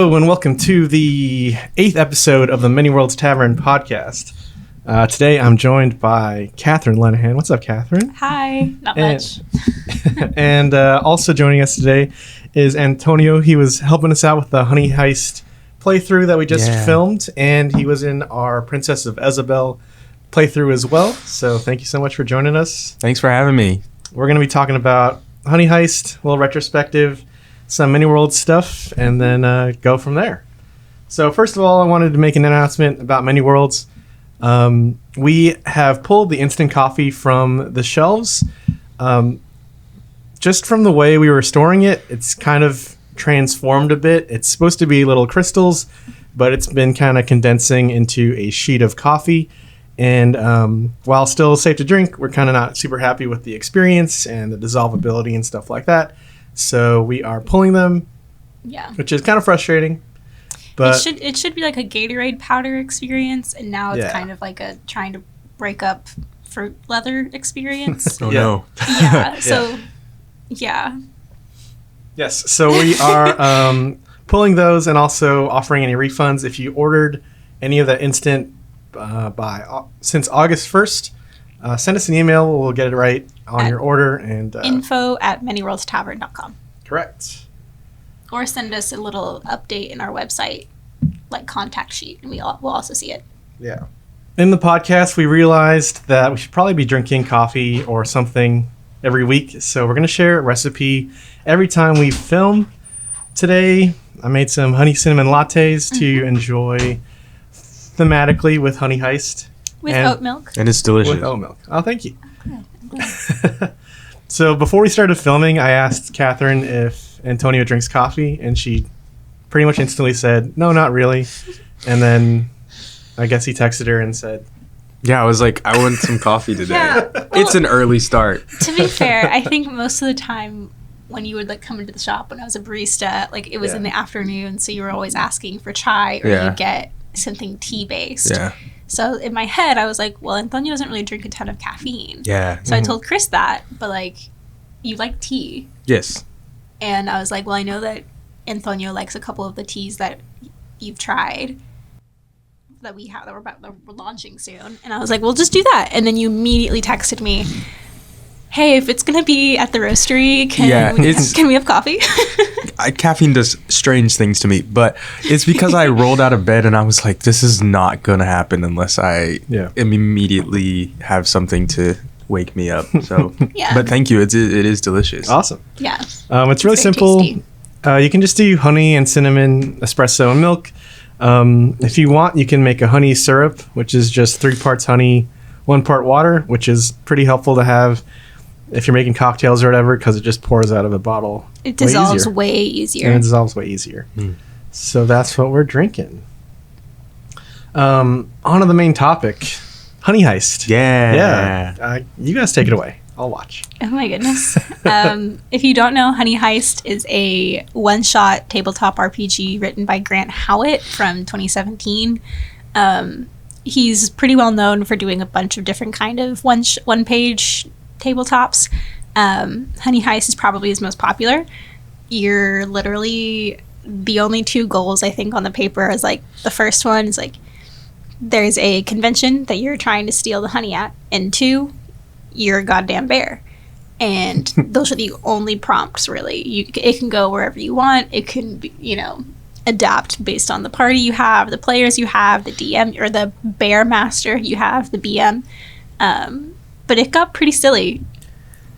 Hello and welcome to the 8th episode of the Many Worlds Tavern podcast. Today I'm joined by Catherine Lenahan. What's up, Catherine? Hi. Not much. And also joining us today is Antonio. He was helping us out with the Honey Heist playthrough that we just filmed, and he was in our Princess of Isabel playthrough as well. So thank you so much for joining us. Thanks for having me. We're going to be talking about Honey Heist, a little retrospective, some Many Worlds stuff, and then go from there. So first of all, I wanted to make an announcement about Many Worlds. We have pulled the instant coffee from the shelves. Just from the way we were storing it, it's kind of transformed a bit. It's supposed to be little crystals, but it's been kind of condensing into a sheet of coffee. And while still safe to drink, we're kind of not super happy with the experience and the dissolvability and stuff like that. So we are pulling them, which is kind of frustrating. But it should be like a Gatorade powder experience, and now it's kind of like a trying to break up fruit leather experience. No. Yeah. So, yeah. Yes. So we are pulling those and also offering any refunds if you ordered any of the instant since August 1st. Send us an email. We'll get it right on your order. And info@manyworldstavern.com. Correct. Or send us a little update in our website, like contact sheet, and we'll also see it. Yeah. In the podcast, we realized that we should probably be drinking coffee or something every week. So we're going to share a recipe every time we film. Today, I made some honey cinnamon lattes to enjoy thematically with Honey Heist. With oat milk. And it's delicious. With oat milk. Oh, thank you. So before we started filming, I asked Catherine if Antonio drinks coffee, and she pretty much instantly said, no, not really. And then I guess he texted her and said, yeah, I was like, I want some coffee today. Yeah. It's an early start. To be fair, I think most of the time when you would like come into the shop when I was a barista, like it was in the afternoon, so you were always asking for chai or you'd get something tea-based. Yeah. So in my head, I was like, well, Antonio doesn't really drink a ton of caffeine. Yeah. So I told Chris that, but like, you like tea. Yes. And I was like, well, I know that Antonio likes a couple of the teas that you've tried that we have that we're launching soon. And I was like, well, just do that. And then you immediately texted me, hey, if it's going to be at the roastery, can we have coffee? Caffeine does strange things to me, but it's because I rolled out of bed and I was like, this is not going to happen unless I immediately have something to wake me up. So, but thank you. It is delicious. Awesome. Yeah. It's really simple. You can just do honey and cinnamon, espresso, and milk. If you want, you can make a honey syrup, which is just 3 parts honey, 1 part water, which is pretty helpful to have if you're making cocktails or whatever, because it just pours out of a bottle. It dissolves way easier. And it dissolves way easier. So that's what we're drinking. On to the main topic, Honey Heist. Yeah. You guys take it away. I'll watch. Oh my goodness. If you don't know, Honey Heist is a one-shot tabletop RPG written by Grant Howitt from 2017. He's pretty well known for doing a bunch of different kind of one-page tabletops. Honey Heist is probably his most popular. You're literally the only 2 goals I think on the paper is like the first one is like there's a convention that you're trying to steal the honey at, and 2, you're a goddamn bear. And those are the only prompts really. It can go wherever you want. It can be, adapt based on the party you have, the players you have, the DM or the bear master you have, the BM. But it got pretty silly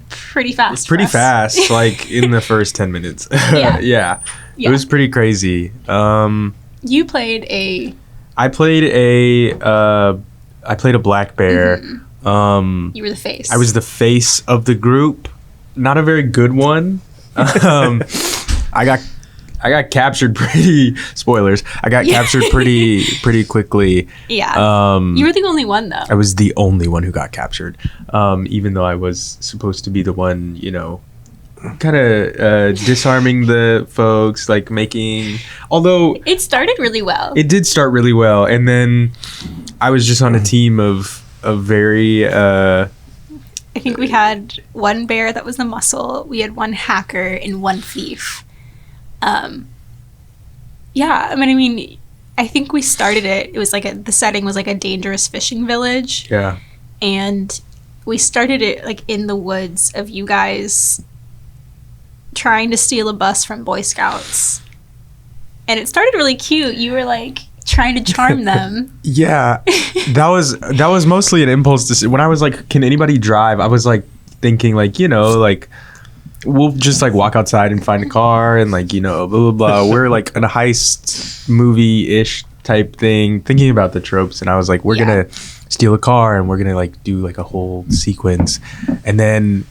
pretty fast. It's pretty fast, like in the first 10 minutes. Yeah. It was pretty crazy. You played a... I played a black bear. Mm-hmm. You were the face. I was the face of the group. Not a very good one. I got captured spoilers. I got captured pretty quickly. Yeah. You were the only one though. I was the only one who got captured. Even though I was supposed to be the one, kind of disarming the folks, like although it started really well. It did start really well. And then I was just on a team of very, I think we had 1 bear that was the muscle. We had 1 hacker and 1 thief. Yeah, I mean, I think we started it. It was like the setting was like a dangerous fishing village. Yeah. And we started it like in the woods of you guys trying to steal a bus from Boy Scouts. And it started really cute. You were like trying to charm them. Yeah. That was mostly an impulse decision. When I was like, can anybody drive? I was like thinking like, like we'll just like walk outside and find a car and like, blah, blah, blah. We're like in a heist movie-ish type thing, thinking about the tropes. And I was like, we're going to steal a car and we're going to like do like a whole sequence. And then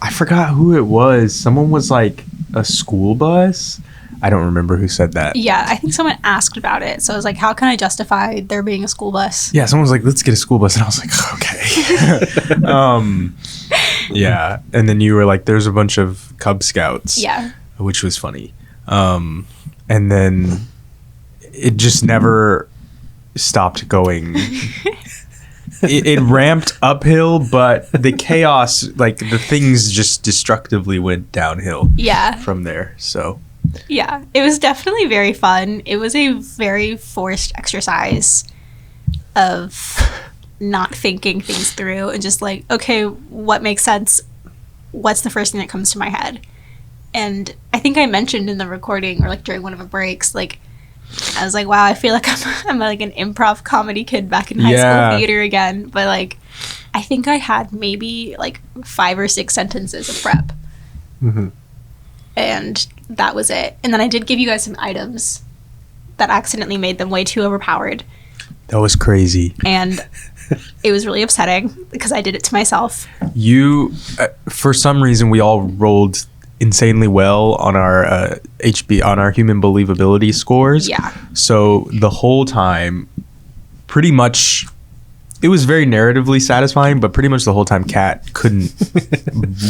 I forgot who it was. Someone was like a school bus. I don't remember who said that. Yeah, I think someone asked about it. So I was like, how can I justify there being a school bus? Yeah, someone was like, let's get a school bus. And I was like, okay. Yeah. And then you were like, there's a bunch of Cub Scouts. Yeah. Which was funny. And then it just never stopped going. It ramped uphill, but the chaos, like the things just destructively went downhill. Yeah. From there. So. Yeah, it was definitely very fun. It was a very forced exercise of not thinking things through and just like, okay, what makes sense? What's the first thing that comes to my head? And I think I mentioned in the recording or like during one of the breaks, like I was like, wow, I feel like I'm like an improv comedy kid back in high school theater again. But like, I think I had maybe like 5 or 6 sentences of prep. Mm-hmm. And that was it. And then I did give you guys some items that accidentally made them way too overpowered. That was crazy. And it was really upsetting because I did it to myself. You, for some reason, we all rolled insanely well on our on our human believability scores. Yeah. So the whole time, pretty much, it was very narratively satisfying, but pretty much the whole time Kat couldn't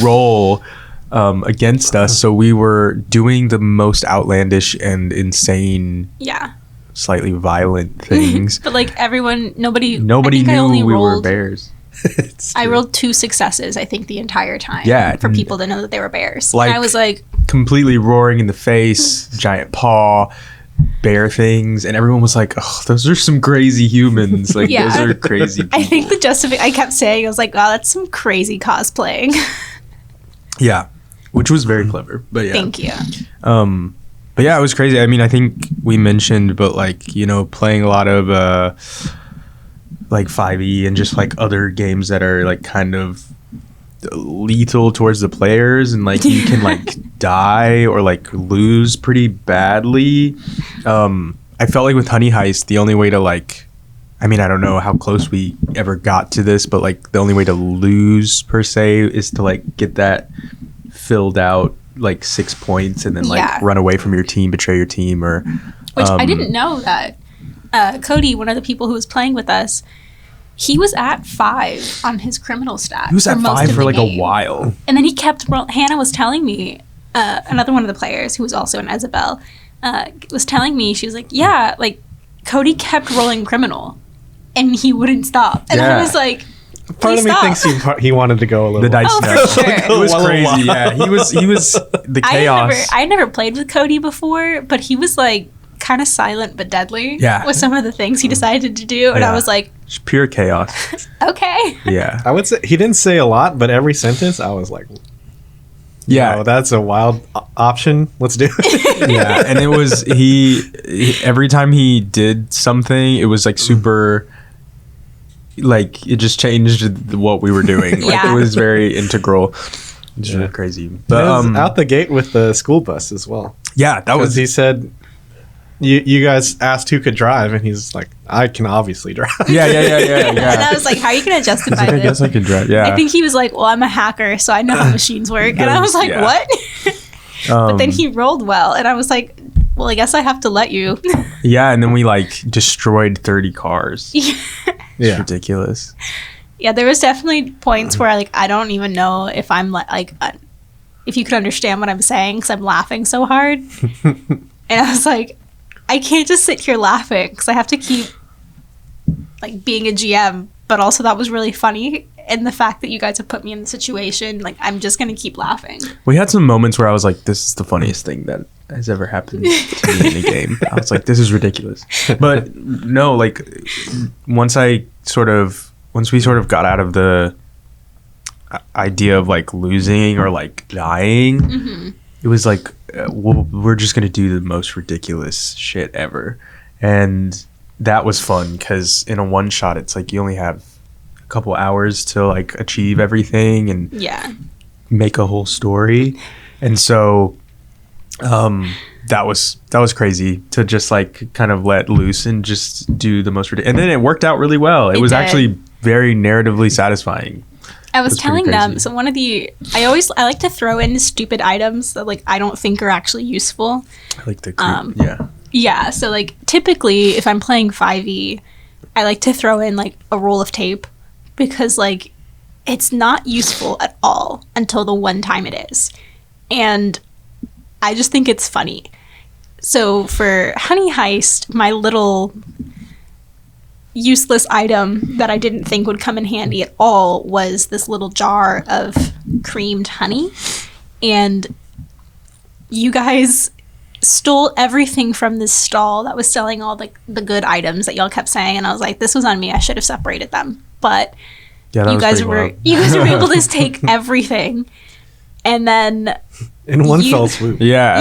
roll against us, so we were doing the most outlandish and insane, slightly violent things. But like nobody knew we were bears. I rolled 2 successes, I think, the entire time. Yeah, for people to know that they were bears. Like, and I was like, completely roaring in the face, giant paw, bear things, and everyone was like, "Oh, those are some crazy humans! Like, those are crazy people." I think I kept saying, I was like, "Wow, that's some crazy cosplaying." Yeah. Which was very clever, but yeah. Thank you. But yeah, it was crazy. I mean, I think we mentioned, but like, playing a lot of like 5e and just like other games that are like kind of lethal towards the players, and like you can like die or like lose pretty badly. I felt like with Honey Heist, the only way to like, I mean, I don't know how close we ever got to this, but like the only way to lose per se is to like get that filled out like 6 points and then like run away from your team, betray your team, or which I didn't know that Cody, one of the people who was playing with us, he was at 5 on his criminal stat. He was at 5 for like a while, and then he kept Hannah was telling me, another one of the players who was also an Isabel, was telling me, she was like, yeah, like Cody kept rolling criminal and he wouldn't stop, and I was like, part of me thinks he wanted to go a little. The dice for sure. It was crazy. Yeah, he was the chaos. I never played with Cody before, but he was like kind of silent but deadly. Yeah. With some of the things he decided to do, and I was like, just pure chaos. Okay. Yeah. I would say he didn't say a lot, but every sentence I was like, yeah, that's a wild option. Let's do it. Yeah, and it was he every time he did something, it was like super. Like it just changed what we were doing. Like it was very integral. It's really crazy. But out the gate with the school bus as well. Yeah, that was. He said, "You guys asked who could drive," and he's like, "I can obviously drive." Yeah. And I was like, "How are you going to justify this?" I guess I can drive. Yeah. I think he was like, "Well, I'm a hacker, so I know how machines work," and I was like, "What?" But then he rolled well, and I was like, "Well, I guess I have to let you." Yeah, and then we like destroyed 30 cars. It's ridiculous. Yeah, there was definitely points where I don't even know if I'm like if you could understand what I'm saying because I'm laughing so hard. And I was like, I can't just sit here laughing because I have to keep like being a GM, but also that was really funny. And the fact that you guys have put me in the situation, like, I'm just going to keep laughing. We had some moments where I was like, this is the funniest thing that has ever happened to me in a game. I was like, this is ridiculous. But no, like, once we sort of got out of the idea of like losing or like dying, it was like, we're just going to do the most ridiculous shit ever. And that was fun because in a one shot, it's like you only have a couple hours to like achieve everything and make a whole story. And so that was crazy to just like kind of let loose and just do the most ridiculous. And then it worked out really well. It was actually very narratively satisfying. I was telling them, so I like to throw in stupid items that like I don't think are actually useful. I like the yeah, so like typically if I'm playing 5e, I like to throw in like a roll of tape because like it's not useful at all until the one time it is. And I just think it's funny. So for Honey Heist, my little useless item that I didn't think would come in handy at all was this little jar of creamed honey. And you guys stole everything from this stall that was selling all the good items that y'all kept saying. And I was like, this was on me. I should have separated them. But you guys were able to take everything. And then in one fell swoop. Yeah.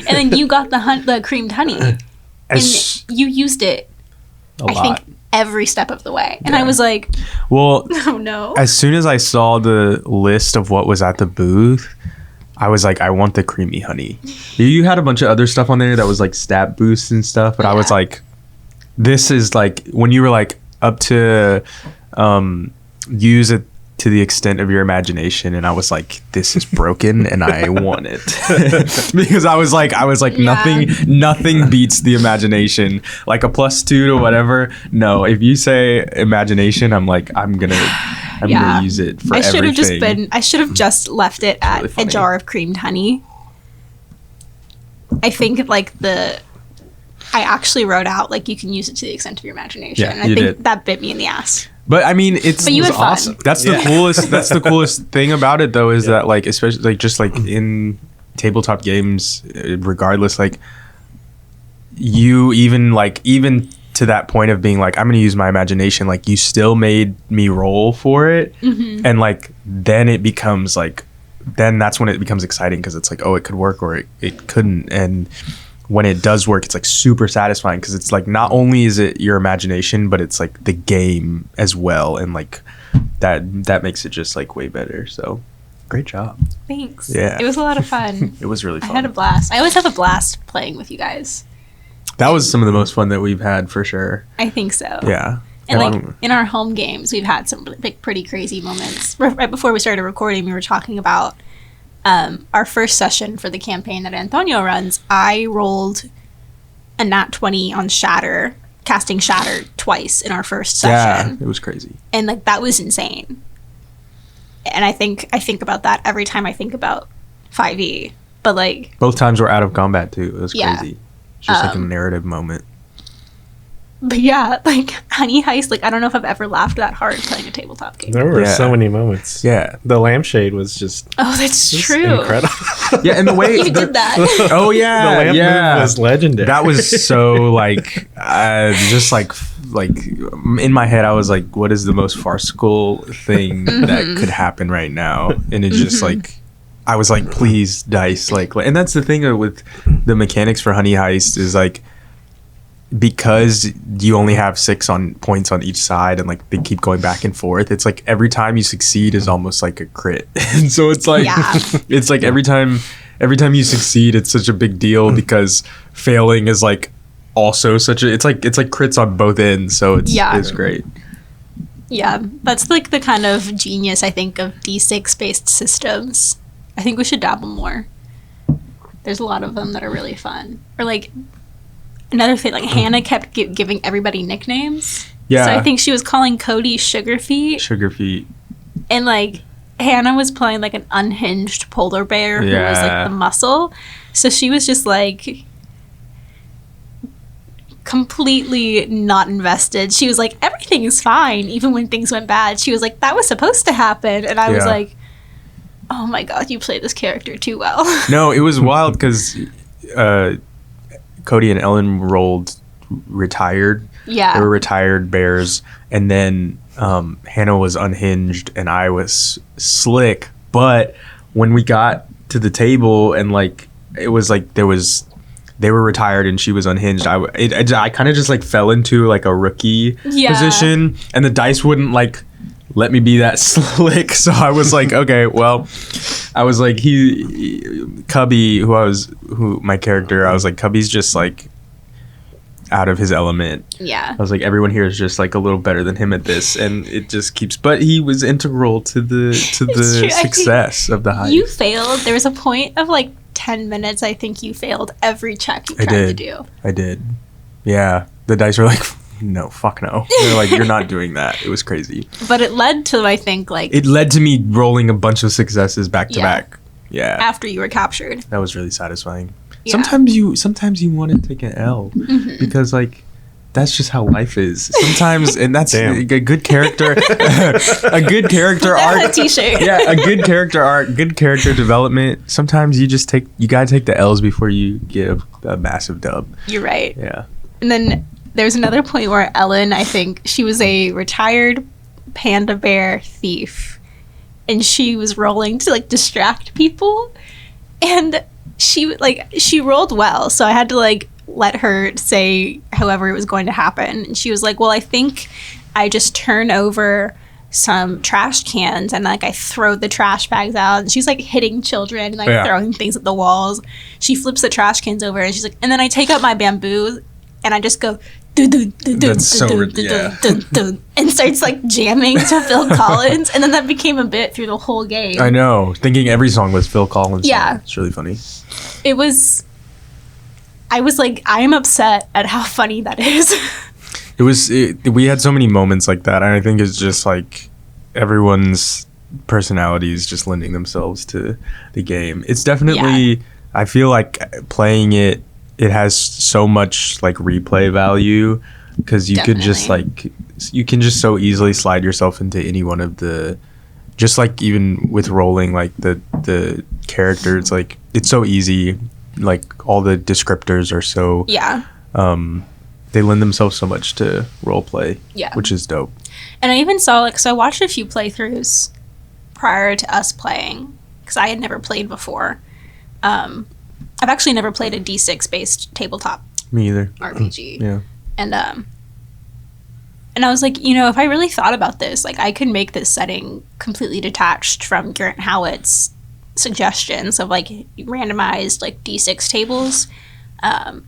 And then you got the creamed honey. And you used it I think every step of the way. And I was like, well, oh no. As soon as I saw the list of what was at the booth, I was like, I want the creamy honey. You had a bunch of other stuff on there that was like stat boosts and stuff, but I was like, this is like, when you were like up to use it to the extent of your imagination, and I was like, this is broken and I want it. Because I was like nothing beats the imagination. Like a +2 to whatever. No, if you say imagination, I'm like, I'm gonna use it for everything. I should have just left it at a jar of creamed honey. I think like I actually wrote out like you can use it to the extent of your imagination. Yeah, and I think that bit me in the ass. But I mean, it was awesome. That's the coolest. That's the coolest thing about it, though, is that like, especially like just like in tabletop games, regardless, like you even to that point of being like, I'm going to use my imagination. Like you still made me roll for it, and like then it becomes like, then that's when it becomes exciting because it's like, oh, it could work or it couldn't, and when it does work, it's like super satisfying because it's like not only is it your imagination, but it's like the game as well, and like that makes it just like way better. So great job. Thanks. Yeah, it was a lot of fun. It was really fun. I had a blast. I always have a blast playing with you guys. That was some of the most fun that we've had for sure. I think so. Yeah. And like in our home games, we've had some pretty crazy moments. Right before we started recording, we were talking about our first session for the campaign that Antonio runs. I rolled a nat 20 on Shatter, casting Shatter twice in our first session. Yeah, it was crazy. And like that was insane. And I think about that every time I think about 5e. But like both times we're out of combat too. It was crazy. It's just like a narrative moment. But yeah, like Honey Heist, like I don't know if I've ever laughed that hard playing a tabletop game. There were so many moments. Yeah. The lampshade was just that's true. Incredible. Yeah, and the way you did that. Oh yeah. The lamp move was legendary. That was so like just like in my head I was like, what is the most farcical thing that could happen right now? And it's just like I was like, please dice like, and that's the thing with the mechanics for Honey Heist is like, because you only have 6 points on each side and like they keep going back and forth, it's like every time you succeed is almost like a crit. And so it's like it's like every time you succeed it's such a big deal because failing is like also such a it's like crits on both ends, so it's great. Yeah, that's like the kind of genius I think of D6 based systems. I think we should dabble more. There's a lot of them that are really fun. Or like another thing, like Hannah kept giving everybody nicknames. Yeah. So I think she was calling Cody Sugar Feet. Sugar Feet. And like Hannah was playing like an unhinged polar bear who was like the muscle. So she was just like completely not invested. She was like, everything is fine, even when things went bad. She was like, that was supposed to happen. And I was like, oh my god, you play this character too well. No, it was wild because Cody and Ellen rolled retired. Yeah. They were retired bears. And then Hannah was unhinged and I was slick. But when we got to the table and like, it was like they were retired and she was unhinged. I kind of just like fell into like a rookie position, and the dice wouldn't like let me be that slick. So I was like, okay, well, I was like, Cubby, who my character, I was like, Cubby's just like out of his element. Yeah. I was like, everyone here is just like a little better than him at this, and it just keeps. But he was integral to the success of the heist. You failed. There was a point of like 10 minutes, I think you failed every check you tried to do. I did. Yeah. The dice were like, no, fuck no. They're like, you're not doing that. It was crazy. But it led to, I think, like... It led to me rolling a bunch of successes back to back. Yeah. After you were captured. That was really satisfying. Yeah. Sometimes you want to take an L because, like, that's just how life is. Sometimes, and that's a good character. A good character arc. A t-shirt. Yeah, a good character arc, good character development. Sometimes you gotta take the L's before you get a massive dub. You're right. Yeah. And then there's another point where Ellen, I think, she was a retired panda bear thief. And she was rolling to, like, distract people. And she rolled well. So I had to, like, let her say however it was going to happen. And she was like, well, I think I just turn over some trash cans and like I throw the trash bags out, and she's like hitting children and like throwing things at the walls. She flips the trash cans over and she's like, and then I take out my bamboo and I just go and starts like jamming to Phil Collins, and then that became a bit through the whole game. I know, thinking every song was Phil Collins. Yeah, it's really funny. I was like, I'm upset at how funny that is. We had so many moments like that, and I think it's just like everyone's personalities just lending themselves to the game. It's definitely, I feel like playing it has so much like replay value, because you could just like, you can just so easily slide yourself into any one of the, just like even with rolling like the characters, like it's so easy. Like all the descriptors are so they lend themselves so much to role play, which is dope. And I even saw, like, so I watched a few playthroughs prior to us playing, because I had never played before. I've actually never played a D6 based tabletop me either RPG. And I was like, you know, if I really thought about this, like I could make this setting completely detached from Grant Howitt's suggestions of like randomized like D6 tables, and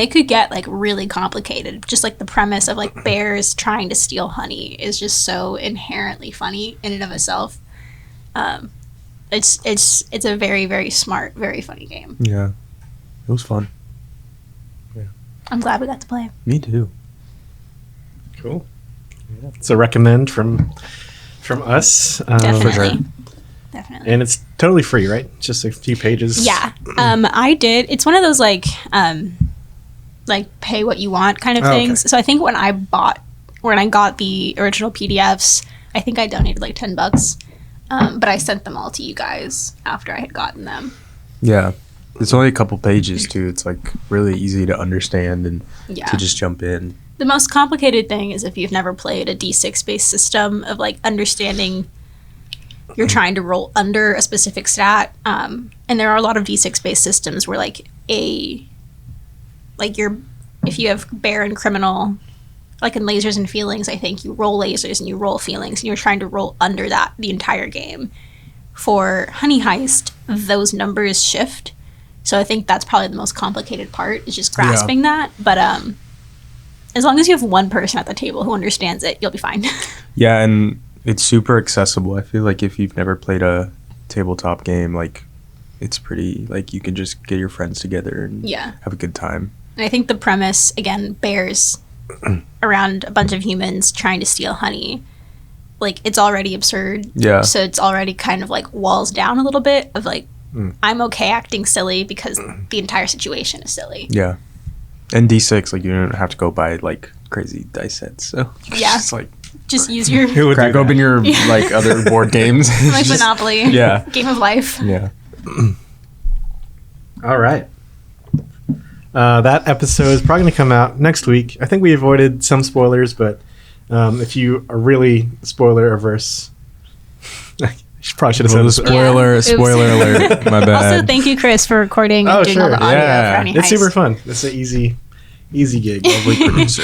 it could get like really complicated. Just like the premise of like bears trying to steal honey is just so inherently funny in and of itself. It's a very, very smart, very funny game. Yeah, it was fun. Yeah, I'm glad we got to play. Me too. Cool. Yeah. It's a recommend from us. Definitely. For sure. Definitely. And it's totally free, right? Just a few pages. Yeah. I did. It's one of those like pay what you want kind of things. Okay. So I think when I got the original PDFs, I think I donated like $10. But I sent them all to you guys after I had gotten them. Yeah. It's only a couple pages too. It's like really easy to understand and to just jump in. The most complicated thing is if you've never played a D6 based system of like understanding you're trying to roll under a specific stat, and there are a lot of D6 based systems where if you have bear and criminal, like in lasers and feelings, I think you roll lasers and you roll feelings and you're trying to roll under that the entire game. For Honey Heist, those numbers shift, so I think that's probably the most complicated part, is just grasping that. But as long as you have one person at the table who understands it, you'll be fine. Yeah, and it's super accessible. I feel like if you've never played a tabletop game, like it's pretty, like you can just get your friends together and have a good time. And I think the premise, again, bears around a bunch of humans trying to steal honey, like it's already absurd. Yeah. So it's already kind of like walls down a little bit of like, I'm okay acting silly because the entire situation is silly. Yeah. And D6, like you don't have to go buy like crazy dice sets. So Yeah. Just use your crack open your like other board games. like Monopoly. Yeah. Game of life. Yeah. All right. That episode is probably going to come out next week. I think we avoided some spoilers, but if you are really spoiler averse, I probably should have said this. Spoiler alert. My bad. Also, thank you, Chris, for recording and doing all the audio for Honey Heist. It's super fun. It's an easy gig. Lovely producer.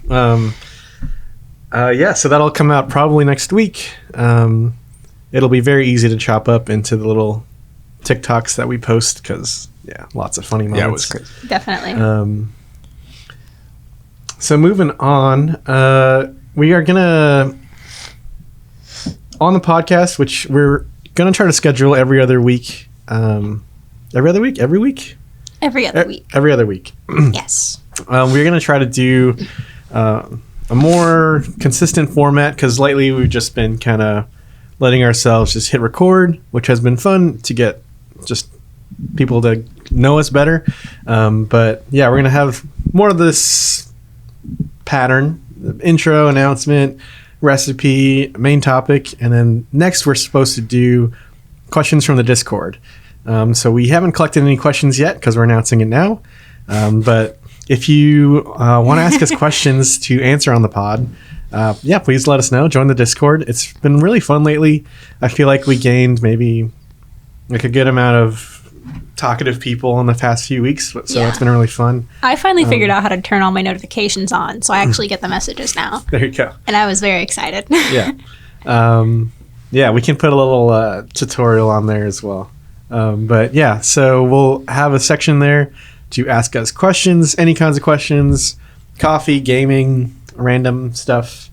So that'll come out probably next week. It'll be very easy to chop up into the little TikToks that we post because, lots of funny moments. Yeah, it was crazy. Definitely. So moving on, we are going to, on the podcast, which we're going to try to schedule every other week. Every other week? Every other week. Every other week. Yes. We're going to try to do a more consistent format because lately we've just been kind of letting ourselves just hit record, which has been fun to get just people to know us better. But yeah, we're going to have more of this pattern, intro, announcement, recipe, main topic, and then next we're supposed to do questions from the Discord. So we haven't collected any questions yet because we're announcing it now. But if you want to ask us questions to answer on the pod, please let us know. Join the Discord. It's been really fun lately. I feel like we gained maybe like a good amount of talkative people in the past few weeks, so it's been really fun. I finally figured out how to turn all my notifications on, so I actually get the messages now. There you go. And I was very excited. Yeah. We can put a little tutorial on there as well. So we'll have a section there to ask us questions, any kinds of questions, coffee, gaming, random stuff.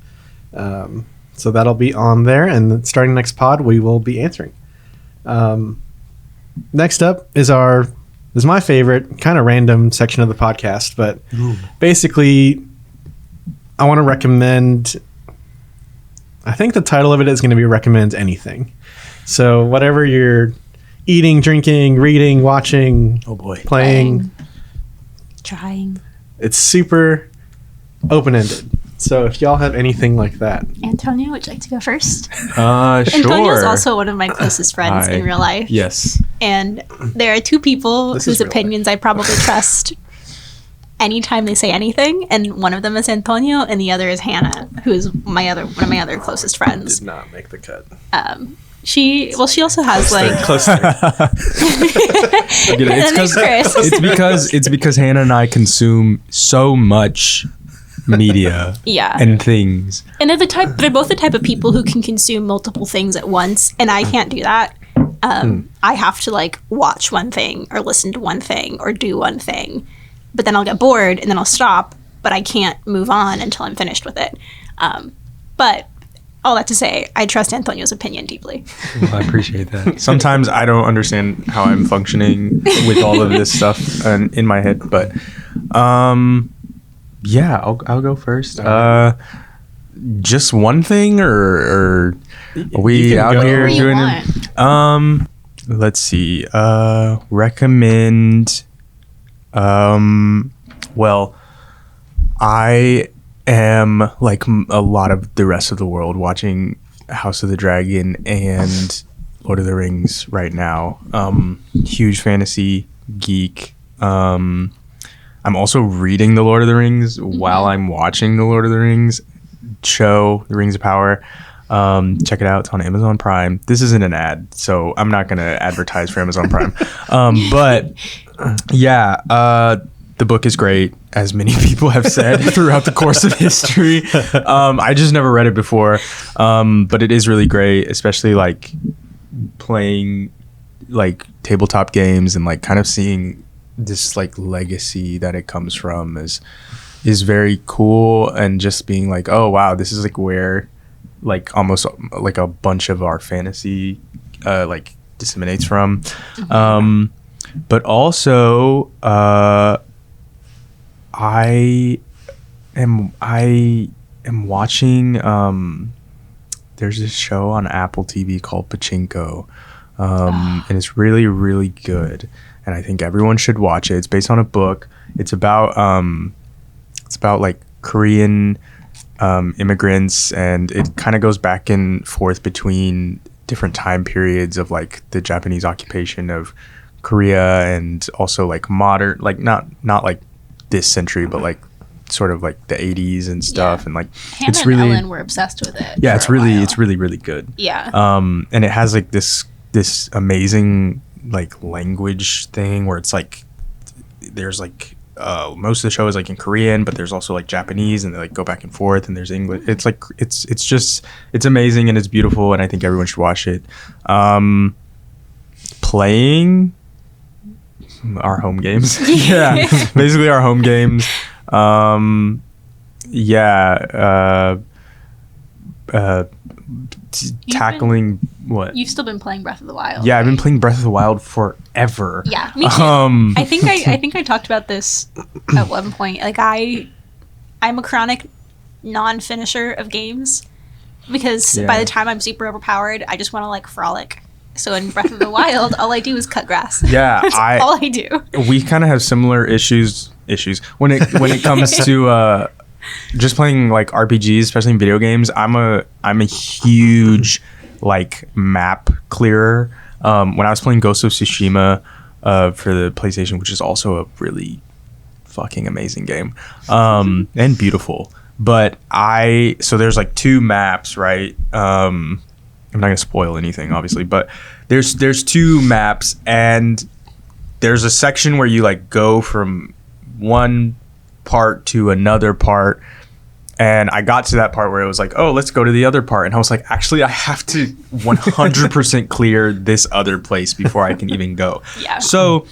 So that'll be on there, and starting next pod, we will be answering. Next up is my favorite kind of random section of the podcast, but basically I want to recommend, I think the title of it is going to be recommend anything. So whatever you're eating, drinking, reading, watching, playing, trying. It's super open-ended. So if y'all have anything like that. Antonio, would you like to go first? Sure. Antonio's also one of my closest friends in real life. Yes. And there are two people whose opinions I probably trust anytime they say anything. And one of them is Antonio, and the other is Hannah, who is one of my other closest friends. Did not make the cut. She also has It's because Hannah and I consume so much media and things, and they're both the type of people who can consume multiple things at once, and I can't do that. I have to watch one thing or listen to one thing or do one thing, but then I'll get bored and then I'll stop, but I can't move on until I'm finished with it. But all that to say, I trust Antonio's opinion deeply. Well, I appreciate that. Sometimes I don't understand how I'm functioning with all of this stuff in my head, but I'll go first. Just one thing, or are we out here doing it? Let's see. Recommend. Well, I am like a lot of the rest of the world watching House of the Dragon and Lord of the Rings right now. Huge fantasy geek. I'm also reading the Lord of the Rings while I'm watching the Lord of the Rings show, The Rings of Power. Check it out. It's on Amazon Prime. This isn't an ad, so I'm not going to advertise for Amazon Prime. But the book is great, as many people have said throughout the course of history. I just never read it before, but it is really great, especially playing tabletop games and kind of seeing this legacy that it comes from is very cool, and just being oh wow, this is where almost a bunch of our fantasy disseminates from. But also I am watching there's this show on Apple TV called Pachinko, and it's really, really good, and I think everyone should watch it. It's based on a book, It's about like Korean immigrants, and it kind of goes back and forth between different time periods of like the Japanese occupation of Korea, and also like modern, like not like this century, but like sort of like the 80s and stuff. And like Hannah it's really, and Ellen were obsessed with it. Yeah, it's really good. Yeah. And it has like this amazing like language thing where it's like there's like most of the show is like in Korean, but there's also like Japanese, and they like go back and forth, and there's English. It's like it's amazing, and it's beautiful, and I think everyone should watch it. Playing our home games. Yeah, basically our home games. Tackling what? You've still been playing Breath of the Wild. Yeah, right? I've been playing Breath of the Wild forever. Yeah, me too. I think I talked about this at one point. Like I'm a chronic non-finisher of games because by the time I'm super overpowered, I just want to like frolic. So in Breath of the Wild, all I do is cut grass. Yeah, that's all I do. We kind of have similar issues when it comes to just playing like RPGs, especially in video games. I'm a huge like map clearer. When I was playing Ghost of Tsushima for the PlayStation, which is also a really fucking amazing game and beautiful. But so there's like 2 maps, right? I'm not gonna spoil anything, obviously, but there's 2 maps, and there's a section where you like go from one part to another part, and I got to that part where it was like, oh, let's go to the other part, and I was like, actually, I have to 100% clear this other place before I can even go. Yeah. So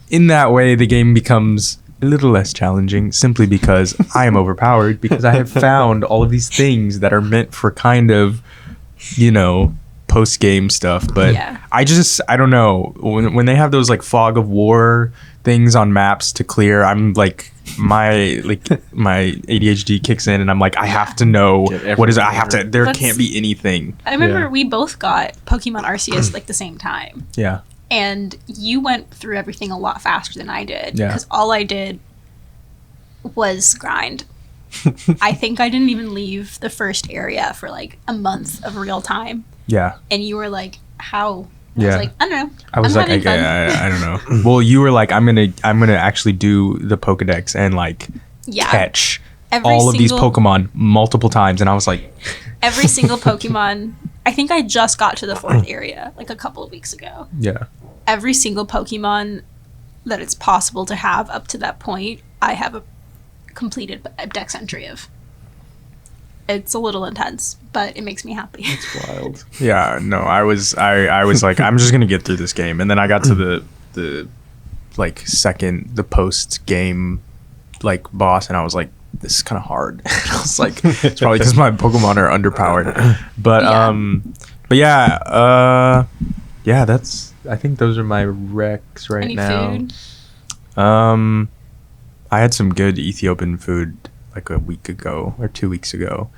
in that way, the game becomes a little less challenging, simply because I am overpowered, because I have found all of these things that are meant for kind of, post-game stuff. But I don't know, when they have those like fog of war things on maps to clear, I'm like my ADHD kicks in, and I'm like, I have to know what is it. There can't be anything. I remember we both got Pokemon Arceus like the same time. Yeah. And you went through everything a lot faster than I did, because all I did was grind. I think I didn't even leave the first area for like a month of real time. Yeah. And you were like, how? And I was like, I don't know. I was like, I don't know. Well, you were like, I'm gonna actually do the Pokedex and like catch all of these Pokemon multiple times, and I was like, every single Pokemon. I think I just got to the 4th area like a couple of weeks ago. Yeah. Every single Pokemon that it's possible to have up to that point, I have a completed dex entry of. It's a little intense, but it makes me happy. It's wild. Yeah, no, I was like, I'm just gonna get through this game, and then I got to the post game like boss, and I was like, this is kind of hard. I was like, it's probably because my Pokemon are underpowered, but that's, I think those are my recs right Any now. Food? I had some good Ethiopian food like a week ago or 2 weeks ago.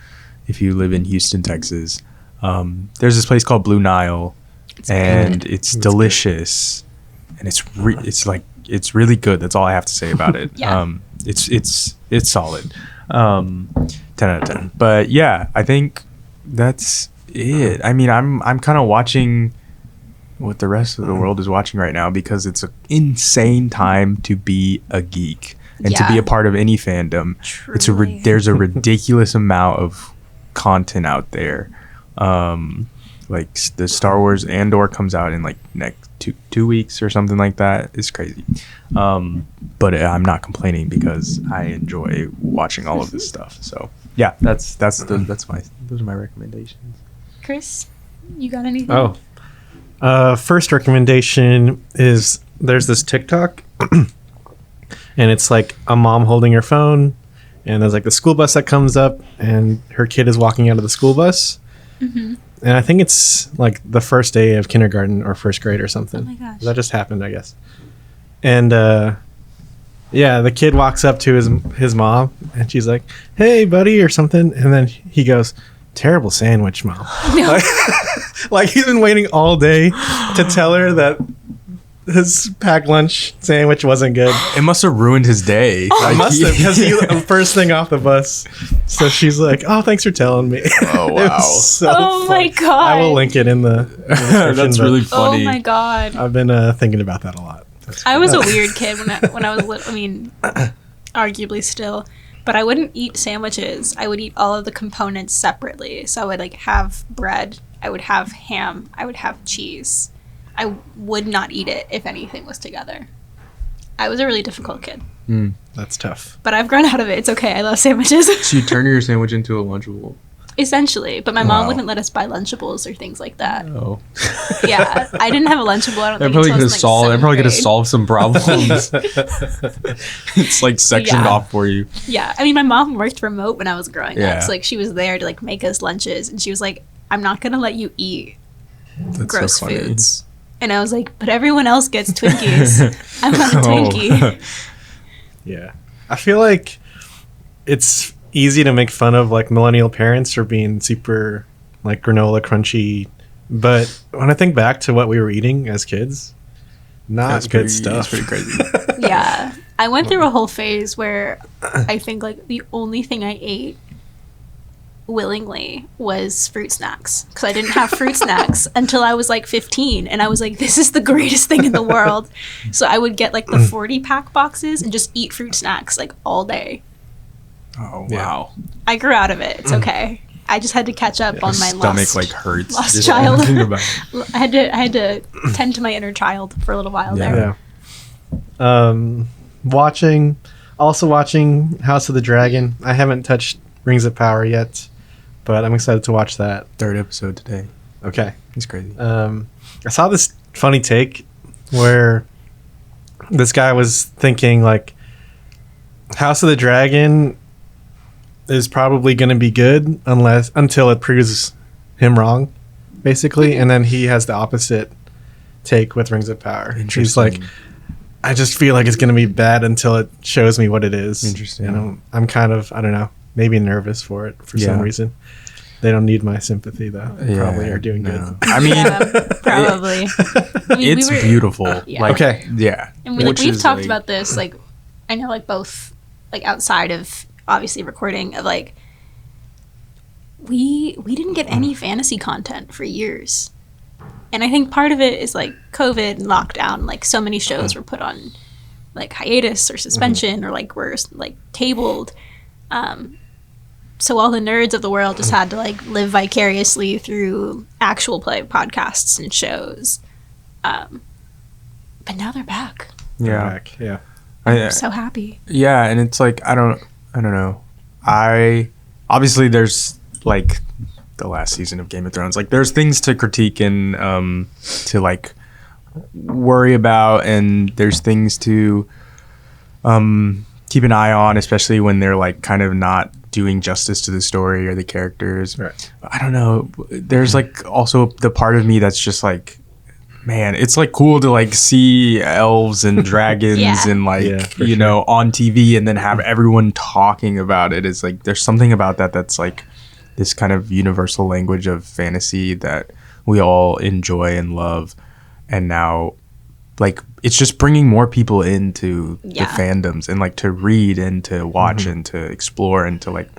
If you live in Houston, Texas, there's this place called Blue Nile, and it's delicious, and it's really good. That's all I have to say about it. It's solid. 10 out of 10. But yeah, I think that's it. I mean, I'm kind of watching what the rest of the world is watching right now, because it's an insane time to be a geek and to be a part of any fandom. Truly. There's a ridiculous amount of content out there. Like the Star Wars Andor comes out in like next 2 weeks or something like that. It's crazy. But I'm not complaining, because I enjoy watching all of this stuff. So yeah, those are my recommendations. Chris, you got anything? First recommendation is, there's this TikTok and it's like a mom holding her phone, and there's like the school bus that comes up, and her kid is walking out of the school bus. Mm-hmm. And I think it's like the first day of kindergarten or first grade or something. Oh my gosh. That just happened, I guess. And the kid walks up to his mom, and she's like, "Hey, buddy," or something. And then he goes, "Terrible sandwich, Mom." No. Like he's been waiting all day to tell her that his packed lunch sandwich wasn't good. It must have ruined his day. I must have, because he first thing off the bus. So she's like, "Oh, thanks for telling me." Oh It wow, was so Oh funny. my God. I will link it in the description, that's but really funny. Oh my God. I've been thinking about that a lot. I was a weird kid when I was little. I mean, arguably still. But I wouldn't eat sandwiches. I would eat all of the components separately. So I would like have bread. I would have ham. I would have cheese. I would not eat it if anything was together. I was a really difficult kid. That's tough. But I've grown out of it. It's okay. I love sandwiches. So you turn your sandwich into a Lunchable. Essentially. But my mom Wow. wouldn't let us buy Lunchables or things like that. Oh, Yeah. I didn't have a Lunchable. I don't that think probably until I could have was, like, solved. That seventh probably could have grade. solved some problems. It's like sectioned Yeah. off for you. Yeah. I mean, my mom worked remote when I was growing Yeah. up. So like she was there to like make us lunches. And she was like, "I'm not going to let you eat That's gross so funny. foods." And I was like, "But everyone else gets Twinkies. I'm not a Oh. Twinkie." Yeah. I feel like it's easy to make fun of like millennial parents for being super like granola crunchy. But when I think back to what we were eating as kids, not That's good pretty, stuff. That's pretty crazy. Yeah. I went through a whole phase where I think like the only thing I ate willingly was fruit snacks, because I didn't have fruit snacks until I was like 15, and I was like, this is the greatest thing in the world. So I would get like the 40 pack boxes and just eat fruit snacks like all day. Oh Yeah. wow. I grew out of it. It's okay. I just had to catch up on my Stomach lost, like hurts. lost just child. thinking about it. I had to tend to my inner child for a little while Yeah. there. Yeah. Also watching House of the Dragon. I haven't touched Rings of Power yet, but I'm excited to watch that. Third episode today. Okay. It's crazy. I saw this funny take where this guy was thinking like House of the Dragon is probably going to be good until it proves him wrong, basically, and then he has the opposite take with Rings of Power. He's like, I just feel like it's going to be bad until it shows me what it is. Interesting. And I'm kind of, I don't know, maybe nervous for it for some reason. They don't need my sympathy though. They probably are doing good. I mean, Yeah, probably. I mean, it's beautiful. yeah. Like, Okay. Yeah. And we, Which we've is, talked like- about this, like, I know, like, both, like, outside of obviously recording, of like, we didn't get any fantasy content for years. And I think part of it is like COVID and lockdown, like so many shows were put on like hiatus or suspension or like were like tabled. So all the nerds of the world just had to like live vicariously through actual play podcasts and shows. But now they're back. Yeah. Back. Yeah. I'm so happy. Yeah, and it's like I don't know. I obviously there's like the last season of Game of Thrones. Like there's things to critique and to like worry about, and there's things to keep an eye on, especially when they're like kind of not doing justice to the story or the characters. Right. I don't know. There's like also the part of me that's just like, man, it's like cool to like see elves and dragons Yeah. and like Yeah, for you know on TV and then have everyone talking about it. It's like there's something about that that's like this kind of universal language of fantasy that we all enjoy and love, and now like it's just bringing more people into the Yeah. fandoms and like to read and to watch and to explore and to like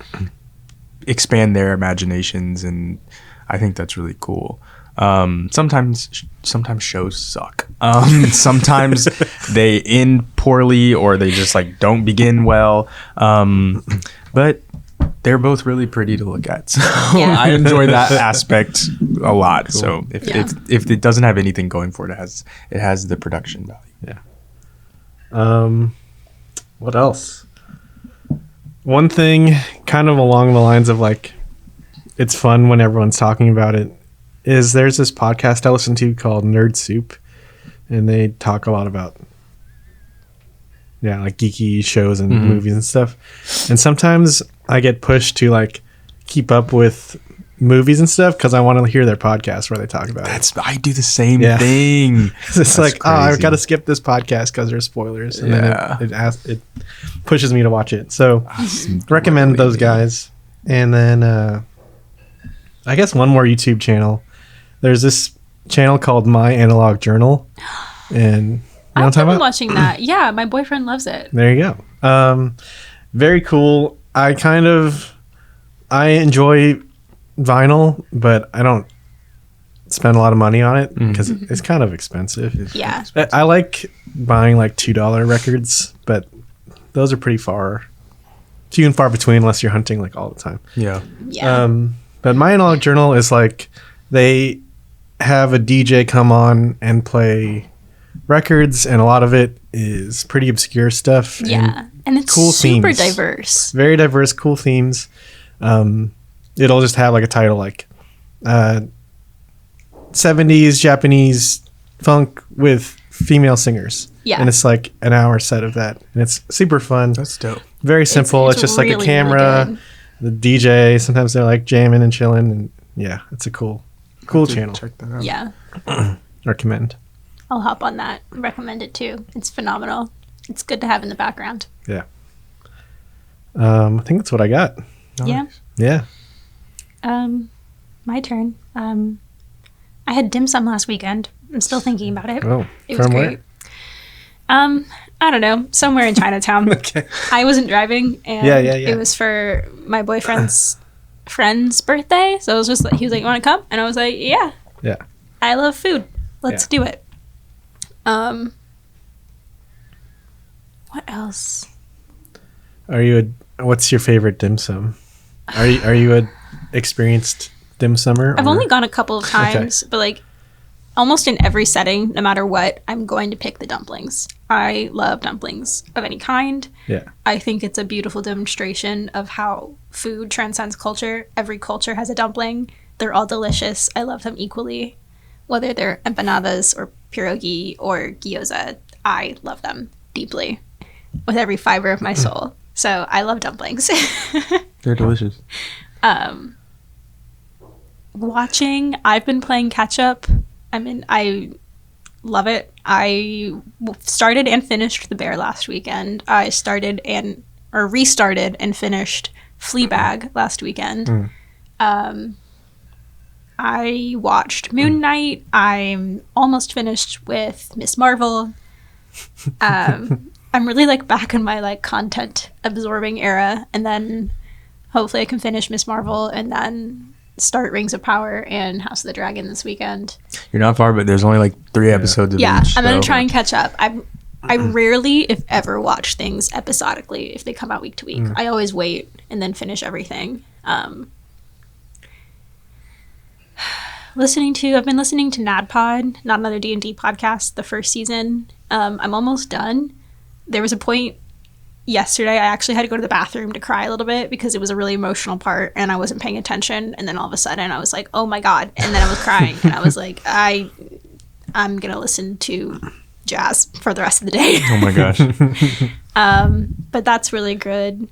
expand their imaginations, and I think that's really cool. Sometimes shows suck. Sometimes they end poorly or they just like don't begin well. But they're both really pretty to look at. So Yeah. I enjoy that aspect a lot. So Yeah. if it doesn't have anything going for it, it has the production value. What else? One thing kind of along the lines of like it's fun when everyone's talking about it is there's this podcast I listen to called Nerd Soup, and they talk a lot about like geeky shows and movies and stuff. And sometimes I get pushed to like keep up with movies and stuff because I want to hear their podcast where they talk about it. I do the same Yeah. thing. It's That's like, oh, I've crazy. got to skip this podcast because there's spoilers, and Yeah. then it pushes me to watch it. So recommend those guys. And then I guess one more YouTube channel. There's this channel called My Analog Journal, And you know what I'm I've talking been about? watching that. Yeah, my boyfriend loves it. There you go. Very cool. I enjoy vinyl, but I don't spend a lot of money on it because it's kind of expensive. Yeah. I like buying like $2 records, but those are pretty few and far between unless you're hunting like all the time. Yeah. Yeah. But my analog journal is like they have a DJ come on and play records, and a lot of it is pretty obscure stuff. Yeah. And it's cool super themes. diverse. Very diverse, cool themes. It'll just have like a title like 70s Japanese funk with female singers. Yeah. And it's like an hour set of that. And it's super fun. That's dope. Very simple. It's just like really, a camera, really the DJ. Sometimes they're like jamming and chilling. And yeah, it's a cool channel. Check that out. Yeah. Recommend. I'll hop on that. Recommend it too. It's phenomenal. It's good to have in the background. Yeah. I think that's what I got. Yeah. Yeah. My turn. I had dim sum last weekend. I'm still thinking about it. Oh, It was from great. I don't know, somewhere in Chinatown. Okay. I wasn't driving, and Yeah. it was for my boyfriend's friend's birthday. So it was just like, he was like, "You want to come?" And I was like, "Yeah, Yeah. I love food. Let's do it." What else? What's your favorite dim sum? Are you a experienced dim summer? I've or- only gone a couple of times, but like almost in every setting, no matter what, I'm going to pick the dumplings. I love dumplings of any kind. Yeah. I think it's a beautiful demonstration of how food transcends culture. Every culture has a dumpling. They're all delicious. I love them equally. Whether they're empanadas or pierogi or gyoza, I love them deeply with every fiber of my soul. So I love dumplings. They're delicious. Watching, I've been playing catch up. I love it. I started and finished The Bear last weekend. I restarted and finished Fleabag last weekend. I watched Moon Knight. I'm almost finished with Miss Marvel. I'm really like back in my like content absorbing era, and then hopefully I can finish Miss Marvel and then start Rings of Power and House of the Dragon this weekend. You're not far, but there's only like 3 episodes of Yeah, each. I'm gonna so- try and catch up. I rarely, if ever, watch things episodically if they come out week to week. I always wait and then finish everything. I've been listening to NADPod, Not Another D&D Podcast, the first season. I'm almost done. There was a point yesterday I actually had to go to the bathroom to cry a little bit because it was a really emotional part and I wasn't paying attention, and then all of a sudden I was like, oh my god, and then I was crying and I was like, I'm gonna listen to jazz for the rest of the day. Oh my gosh. But that's really good.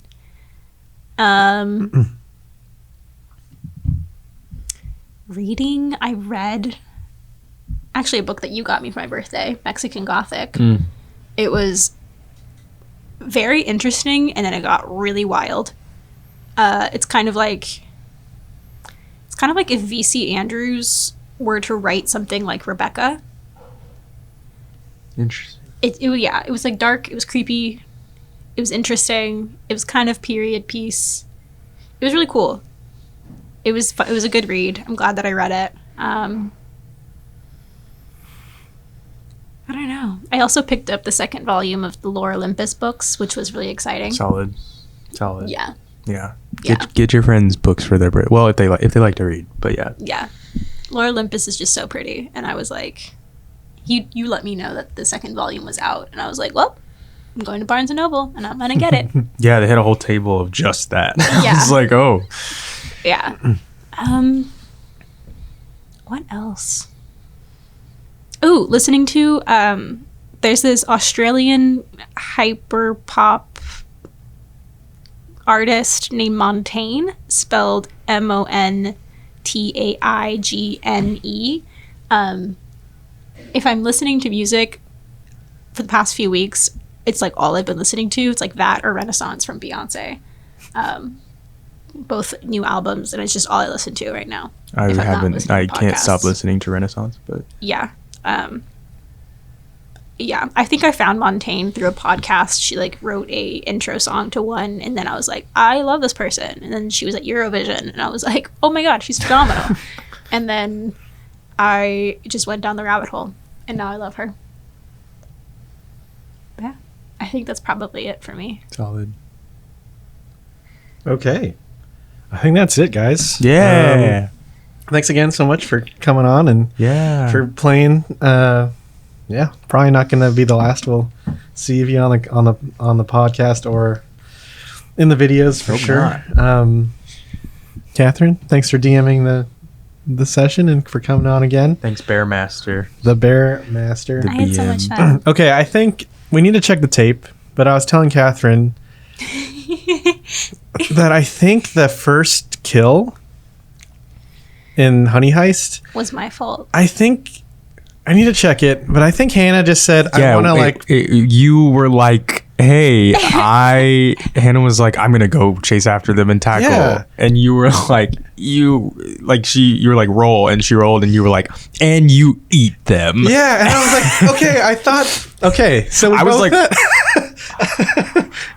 Reading, I read actually a book that you got me for my birthday, Mexican Gothic. It was very interesting, and then it got really wild. It's kind of like if V.C. Andrews were to write something like Rebecca. Interesting. It was like dark. It was creepy. It was interesting. It was kind of period piece. It was really cool. It was a good read. I'm glad that I read it. I don't know. I also picked up the second volume of the Lore Olympus books, which was really exciting. Solid. Yeah. Yeah. Yeah. Get your friends books for their birthday. Well, if they like to read, but yeah. Yeah. Lore Olympus is just so pretty, and I was like, you let me know that the second volume was out, and I was like, well, I'm going to Barnes and Noble, and I'm gonna get it. Yeah, they had a whole table of just that. Yeah. It's like, oh. Yeah. What else? Oh, listening to there's this Australian hyper pop artist named Montaigne, spelled Montaigene. If I'm listening to music for the past few weeks, it's like all I've been listening to. It's like that or Renaissance from Beyonce. Both new albums, and it's just all I listen to right now. I if I'm not listening I to can't stop podcasts. listening to Renaissance, but Yeah. Yeah, I think I found Montaigne through a podcast. She like wrote a intro song to one, and then I was like, I love this person. And then she was at Eurovision, and I was like, oh my god, she's phenomenal. And then I just went down the rabbit hole, and now I love her. Yeah, I think that's probably it for me. Solid. Okay. I think that's it, guys. Yeah. Thanks again so much for coming on and for playing. Yeah, probably not going to be the last. We'll see you on the podcast or in the videos for sure. Catherine, thanks for DMing the session and for coming on again. Thanks, Bear Master. The Bear Master. I had so much fun. Okay, I think we need to check the tape, but I was telling Catherine that I think the first kill in Honey Heist was my fault. I think I need to check it, but I think Hannah just said, I want to you were like, hey, Hannah was like, I'm going to go chase after them and tackle. Yeah. And you were like, you were like, roll. And she rolled and you were like, and you eat them. Yeah. And I was like, okay, I thought, okay. So I was like,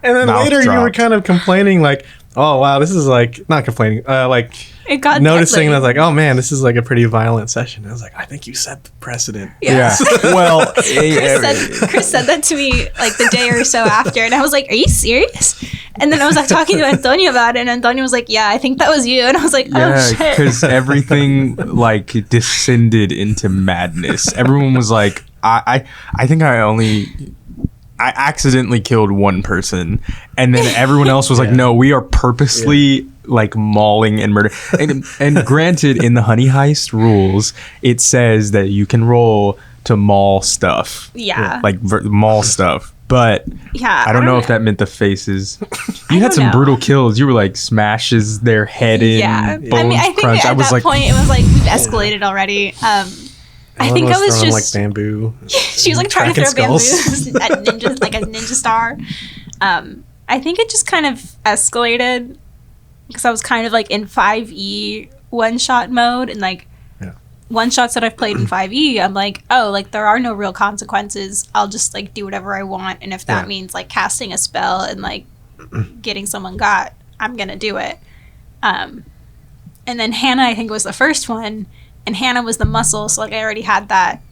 and then later dropped. you were kind of complaining like, oh, wow, this is like, not complaining, like, it got noticing. deadly. And I was like, oh man, this is like a pretty violent session. I was like, I think you set the precedent. yeah. Well, Chris said that to me like the day or so after, and I was like, are you serious? And then I was like talking to Antonio about it, and Antonio was like, yeah, I think that was you. And I was like, oh shit. Because everything like descended into madness. Everyone was like, I think I accidentally killed one person, and then everyone else was like, no, we are purposely like mauling and murder. And granted, in the Honey Heist rules, it says that you can roll to maul stuff. Yeah. Like maul stuff. But I don't know if that meant the faces. You had some brutal kills. You were like smashes their head in. Yeah. Bones I mean, I think crunch. at that point it was like we've escalated already. I think I was just like bamboo. She was like trying to throw skulls. bamboos at ninjas, like a ninja star. I think it just kind of escalated because I was kind of like in 5e one shot mode, and like one shots that I've played in 5e, I'm like, oh, like there are no real consequences. I'll just like do whatever I want, and if that means like casting a spell and like getting someone got, I'm gonna do it. And then Hannah, I think, was the first one. And Hannah was the muscle, so like I already had that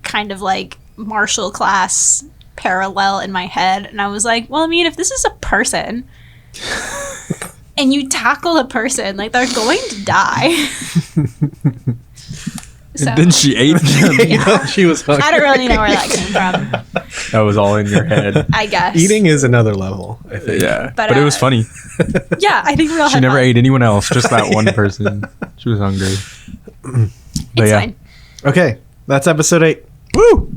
kind of like martial class parallel in my head. And I was like, well, I mean, if this is a person and you tackle a person, like they're going to die. So, and then she ate them. She was hungry. I don't really know where that came from. That was all in your head. I guess. Eating is another level, I think. Yeah. But it was funny. Yeah, I think we all She had never fun. ate anyone else, just that one person. She was hungry. But It's yeah. fine. Okay, that's episode 8. Woo!